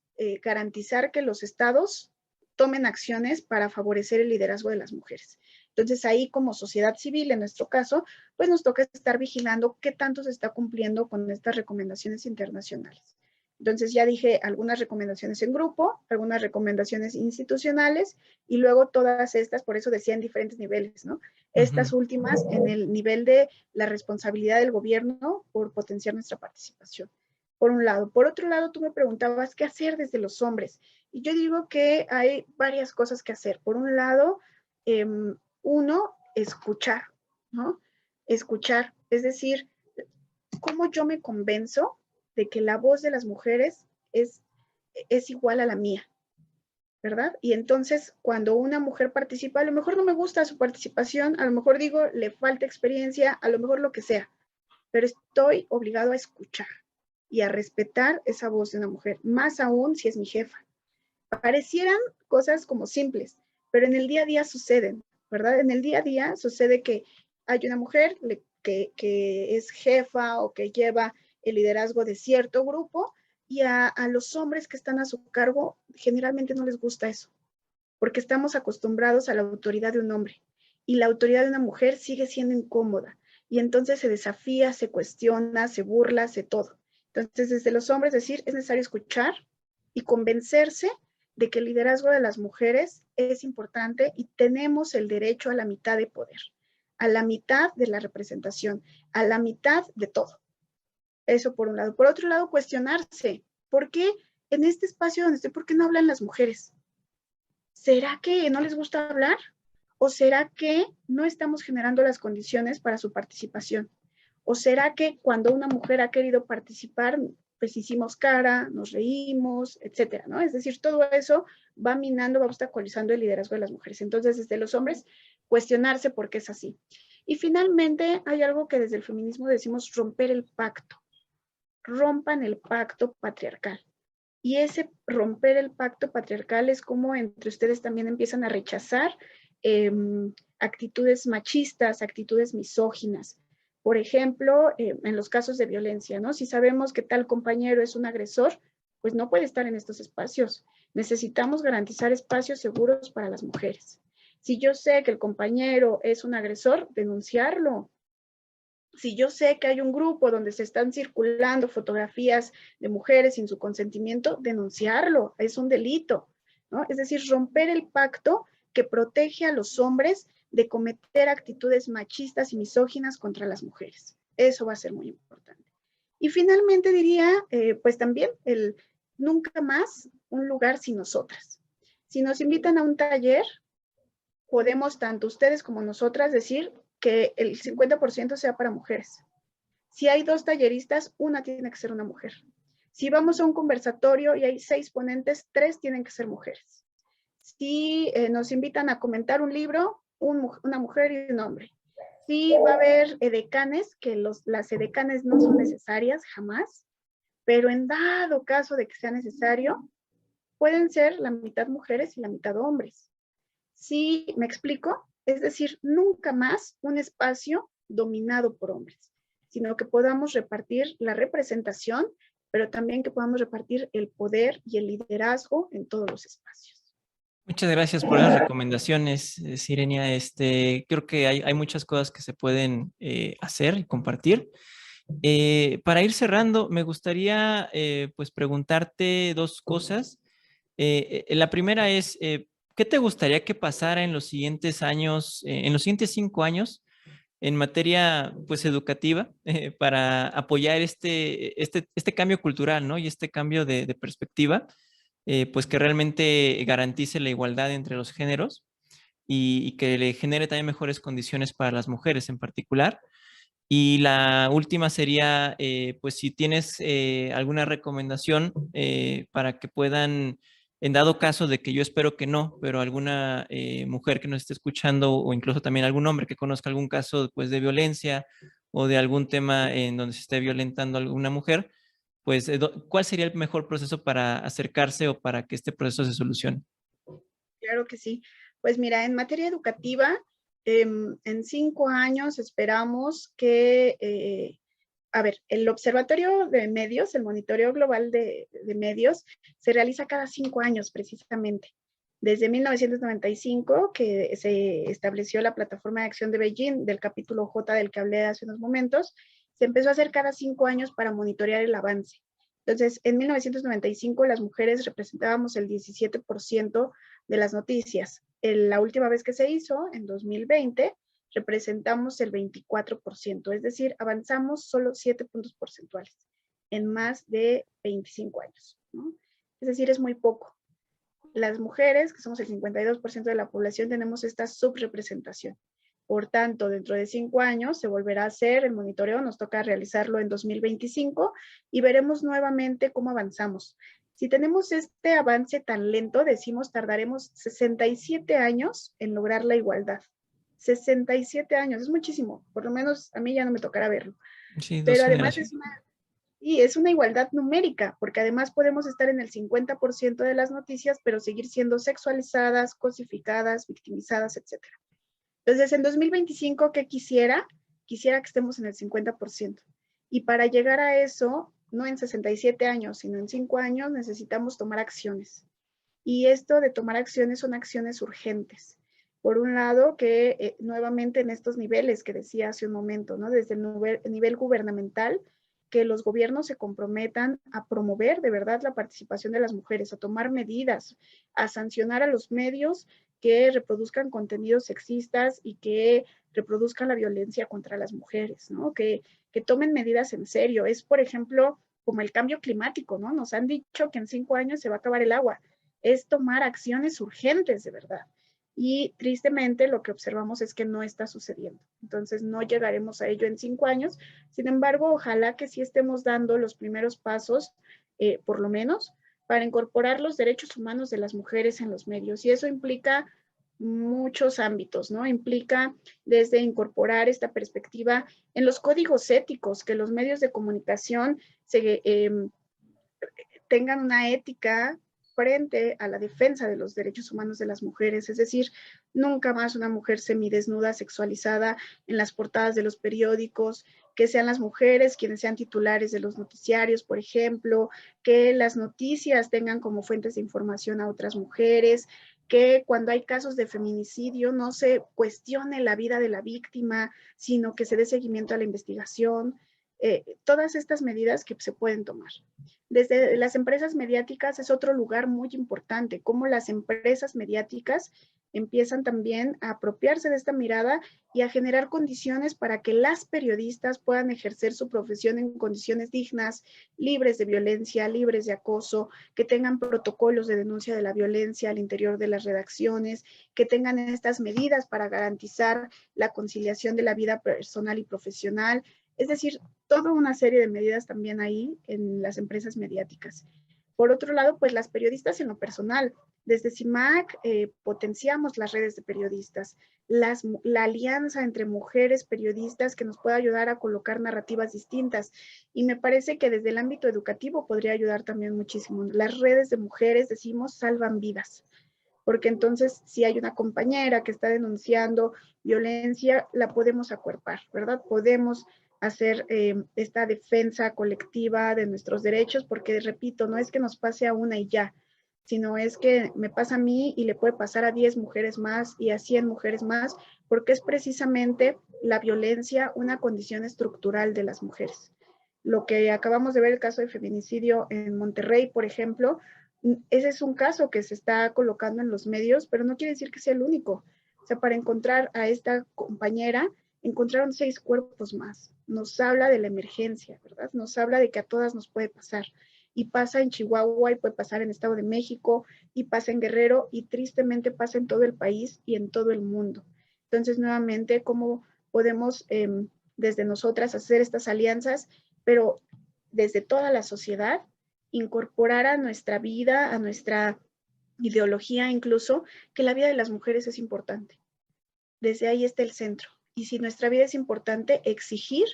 garantizar que los estados tomen acciones para favorecer el liderazgo de las mujeres. Entonces, ahí como sociedad civil, en nuestro caso, pues nos toca estar vigilando qué tanto se está cumpliendo con estas recomendaciones internacionales. Entonces ya dije algunas recomendaciones en grupo, algunas recomendaciones institucionales y luego todas estas, por eso decía en diferentes niveles, ¿no? Estas últimas en el nivel de la responsabilidad del gobierno por potenciar nuestra participación, por un lado. Por otro lado, tú me preguntabas qué hacer desde los hombres. Y yo digo que hay varias cosas que hacer. Por un lado, uno, escuchar, ¿no? Escuchar, es decir, ¿cómo yo me convenzo de que la voz de las mujeres es igual a la mía? ¿Verdad? Y entonces, cuando una mujer participa, a lo mejor no me gusta su participación, a lo mejor digo, le falta experiencia, a lo mejor lo que sea, pero estoy obligado a escuchar y a respetar esa voz de una mujer, más aún si es mi jefa. Parecieran cosas como simples, pero en el día a día suceden, ¿verdad? En el día a día sucede que hay una mujer que es jefa o que lleva el liderazgo de cierto grupo y a los hombres que están a su cargo generalmente no les gusta eso, porque estamos acostumbrados a la autoridad de un hombre y la autoridad de una mujer sigue siendo incómoda. Y entonces se desafía, se cuestiona, se burla, se todo. Entonces, desde los hombres, decir, es necesario escuchar y convencerse de que el liderazgo de las mujeres es importante y tenemos el derecho a la mitad de poder, a la mitad de la representación, a la mitad de todo. Eso por un lado. Por otro lado, cuestionarse, ¿por qué en este espacio donde estoy, por qué no hablan las mujeres? ¿Será que no les gusta hablar? ¿O será que no estamos generando las condiciones para su participación? ¿O será que cuando una mujer ha querido participar, pues hicimos cara, nos reímos, etcétera, ¿no? Es decir, todo eso va minando, va obstaculizando el liderazgo de las mujeres. Entonces, desde los hombres, cuestionarse por qué es así. Y finalmente, hay algo que desde el feminismo decimos romper el pacto. Rompan el pacto patriarcal. Y ese romper el pacto patriarcal es como entre ustedes también empiezan a rechazar actitudes machistas, actitudes misóginas. Por ejemplo, en los casos de violencia, ¿no? Si sabemos que tal compañero es un agresor, pues no puede estar en estos espacios. Necesitamos garantizar espacios seguros para las mujeres. Si yo sé que el compañero es un agresor, denunciarlo. Si yo sé que hay un grupo donde se están circulando fotografías de mujeres sin su consentimiento, denunciarlo, es un delito, ¿no? Es decir, romper el pacto que protege a los hombres de cometer actitudes machistas y misóginas contra las mujeres. Eso va a ser muy importante. Y finalmente diría, pues también el nunca más un lugar sin nosotras. Si nos invitan a un taller, podemos tanto ustedes como nosotras decir que el 50% sea para mujeres. Si hay 2 talleristas, una tiene que ser una mujer. Si vamos a un conversatorio y hay 6 ponentes, 3 tienen que ser mujeres. Si nos invitan a comentar un libro, una mujer y un hombre. Si va a haber edecanes, que las edecanes no son necesarias jamás, pero en dado caso de que sea necesario, pueden ser la mitad mujeres y la mitad hombres. ¿Sí me explico? Es decir, nunca más un espacio dominado por hombres, sino que podamos repartir la representación, pero también que podamos repartir el poder y el liderazgo en todos los espacios. Muchas gracias por las recomendaciones, Sirenia. Creo que hay muchas cosas que se pueden hacer y compartir. Para ir cerrando, me gustaría pues preguntarte dos cosas. La primera es, ¿qué te gustaría que pasara en los siguientes años, en los siguientes 5 años, en materia pues educativa, para apoyar este cambio cultural, ¿no? Y este cambio de perspectiva, pues que realmente garantice la igualdad entre los géneros y que le genere también mejores condiciones para las mujeres en particular? Y la última sería, pues si tienes alguna recomendación para que puedan, en dado caso de que yo espero que no, pero alguna mujer que nos esté escuchando o incluso también algún hombre que conozca algún caso pues, de violencia o de algún tema en donde se esté violentando a alguna mujer, pues ¿cuál sería el mejor proceso para acercarse o para que este proceso se solucione? Claro que sí. Pues mira, en materia educativa, en 5 años esperamos que, a ver, el Observatorio de Medios, el Monitoreo Global de Medios, se realiza cada 5 años precisamente. Desde 1995, que se estableció la Plataforma de Acción de Beijing, del capítulo J del que hablé hace unos momentos, se empezó a hacer cada 5 años para monitorear el avance. Entonces, en 1995 las mujeres representábamos el 17% de las noticias. La última vez que se hizo, en 2020, representamos el 24%, es decir, avanzamos solo 7 puntos porcentuales en más de 25 años, ¿no? Es decir, es muy poco. Las mujeres, que somos el 52% de la población, tenemos esta subrepresentación. Por tanto, dentro de 5 años se volverá a hacer el monitoreo, nos toca realizarlo en 2025 y veremos nuevamente cómo avanzamos. Si tenemos este avance tan lento, decimos tardaremos 67 años en lograr la igualdad. 67 años, es muchísimo, por lo menos a mí ya no me tocará verlo. Sí, dos Pero además generaciones. es una igualdad numérica, porque además podemos estar en el 50% de las noticias, pero seguir siendo sexualizadas, cosificadas, victimizadas, etc. Entonces, en 2025, ¿qué quisiera? Quisiera que estemos en el 50%. Y para llegar a eso, no en 67 años, sino en 5 años, necesitamos tomar acciones. Y esto de tomar acciones son acciones urgentes. Por un lado, que nuevamente en estos niveles que decía hace un momento, ¿no? Desde el nivel gubernamental, que los gobiernos se comprometan a promover de verdad la participación de las mujeres, a tomar medidas, a sancionar a los medios que reproduzcan contenidos sexistas y que reproduzcan la violencia contra las mujeres, ¿no? Que tomen medidas en serio. Es, por ejemplo, como el cambio climático, ¿no? Nos han dicho que en 5 años se va a acabar el agua. Es tomar acciones urgentes, de verdad. Y tristemente lo que observamos es que no está sucediendo. Entonces no llegaremos a ello en 5 años. Sin embargo, ojalá que sí estemos dando los primeros pasos, por lo menos, para incorporar los derechos humanos de las mujeres en los medios. Y eso implica muchos ámbitos, ¿no? Implica desde incorporar esta perspectiva en los códigos éticos, que los medios de comunicación tengan una ética frente a la defensa de los derechos humanos de las mujeres, es decir, nunca más una mujer semidesnuda, sexualizada en las portadas de los periódicos, que sean las mujeres quienes sean titulares de los noticiarios, por ejemplo, que las noticias tengan como fuentes de información a otras mujeres, que cuando hay casos de feminicidio no se cuestione la vida de la víctima, sino que se dé seguimiento a la investigación, todas estas medidas que se pueden tomar. Desde las empresas mediáticas es otro lugar muy importante, cómo las empresas mediáticas empiezan también a apropiarse de esta mirada y a generar condiciones para que las periodistas puedan ejercer su profesión en condiciones dignas, libres de violencia, libres de acoso, que tengan protocolos de denuncia de la violencia al interior de las redacciones, que tengan estas medidas para garantizar la conciliación de la vida personal y profesional. Es decir, toda una serie de medidas también ahí en las empresas mediáticas. Por otro lado, pues las periodistas en lo personal. Desde CIMAC potenciamos las redes de periodistas, la alianza entre mujeres periodistas que nos pueda ayudar a colocar narrativas distintas. Y me parece que desde el ámbito educativo podría ayudar también muchísimo. Las redes de mujeres, decimos, salvan vidas. Porque entonces si hay una compañera que está denunciando violencia, la podemos acuerpar, ¿verdad? Podemos hacer esta defensa colectiva de nuestros derechos, porque repito, no es que nos pase a una y ya, sino es que me pasa a mí y le puede pasar a 10 mujeres más y a 100 mujeres más, porque es precisamente la violencia una condición estructural de las mujeres. Lo que acabamos de ver, el caso de feminicidio en Monterrey, por ejemplo, ese es un caso que se está colocando en los medios, pero no quiere decir que sea el único. O sea, para encontrar a esta compañera, encontraron 6 cuerpos más. Nos habla de la emergencia, ¿verdad? Nos habla de que a todas nos puede pasar. Y pasa en Chihuahua, y puede pasar en Estado de México, y pasa en Guerrero, y tristemente pasa en todo el país y en todo el mundo. Entonces, nuevamente, ¿cómo podemos desde nosotras hacer estas alianzas, pero desde toda la sociedad, incorporar a nuestra vida, a nuestra ideología incluso, que la vida de las mujeres es importante? Desde ahí está el centro. Y si nuestra vida es importante, exigir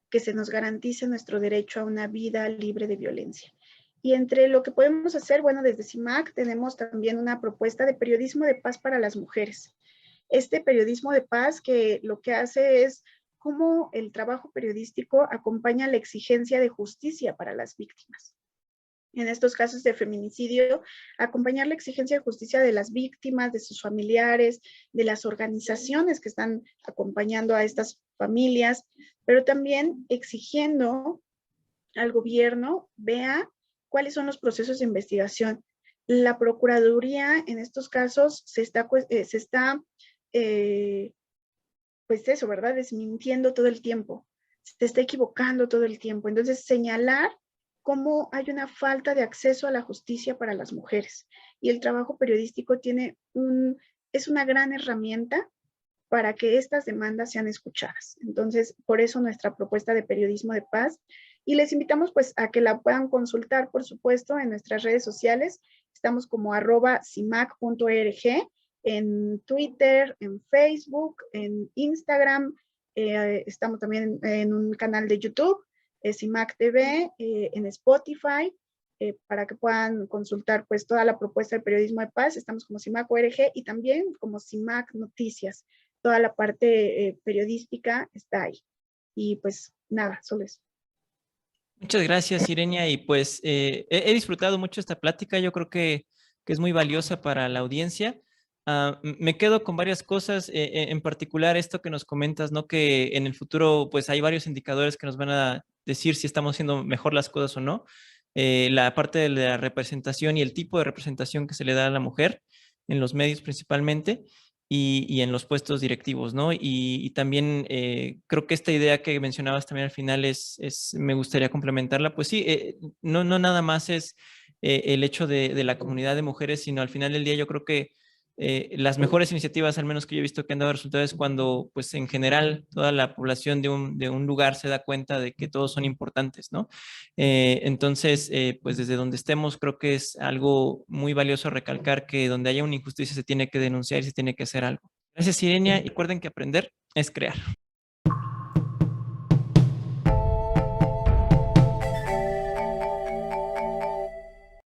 que se nos garantice nuestro derecho a una vida libre de violencia. Y entre lo que podemos hacer, bueno, desde CIMAC tenemos también una propuesta de periodismo de paz para las mujeres. Este periodismo de paz que lo que hace es cómo el trabajo periodístico acompaña la exigencia de justicia para las víctimas. En estos casos de feminicidio, acompañar la exigencia de justicia de las víctimas, de sus familiares, de las organizaciones que están acompañando a estas familias, pero también exigiendo al gobierno vea cuáles son los procesos de investigación. La Procuraduría en estos casos se está pues eso, ¿verdad? Desmintiendo todo el tiempo, se está equivocando todo el tiempo. Entonces, señalar cómo hay una falta de acceso a la justicia para las mujeres. Y el trabajo periodístico es una gran herramienta para que estas demandas sean escuchadas. Entonces, por eso nuestra propuesta de periodismo de paz. Y les invitamos pues a que la puedan consultar, por supuesto, en nuestras redes sociales. Estamos como @cimac.org en Twitter, en Facebook, en Instagram. Estamos también en un canal de YouTube, CIMAC TV, en Spotify, para que puedan consultar pues toda la propuesta de periodismo de paz. Estamos como CIMAC ORG y también como CIMAC Noticias. Toda la parte periodística está ahí. Y pues nada, solo eso. Muchas gracias, Irenia. Y pues he disfrutado mucho esta plática. Yo creo que es muy valiosa para la audiencia. Me quedo con varias cosas, en particular esto que nos comentas, ¿no? Que en el futuro, pues hay varios indicadores que nos van a decir si estamos haciendo mejor las cosas o no. La parte de la representación y el tipo de representación que se le da a la mujer en los medios principalmente y en los puestos directivos, ¿no? Y también creo que esta idea que mencionabas también al final me gustaría complementarla. Pues sí, no nada más es el hecho de la comunidad de mujeres, sino al final del día yo creo que las mejores iniciativas, al menos que yo he visto que han dado resultados, es cuando, pues en general, toda la población de un lugar se da cuenta de que todos son importantes, ¿no? Entonces, pues desde donde estemos, creo que es algo muy valioso recalcar que donde haya una injusticia se tiene que denunciar y se tiene que hacer algo. Gracias, Irenia, y recuerden que aprender es crear.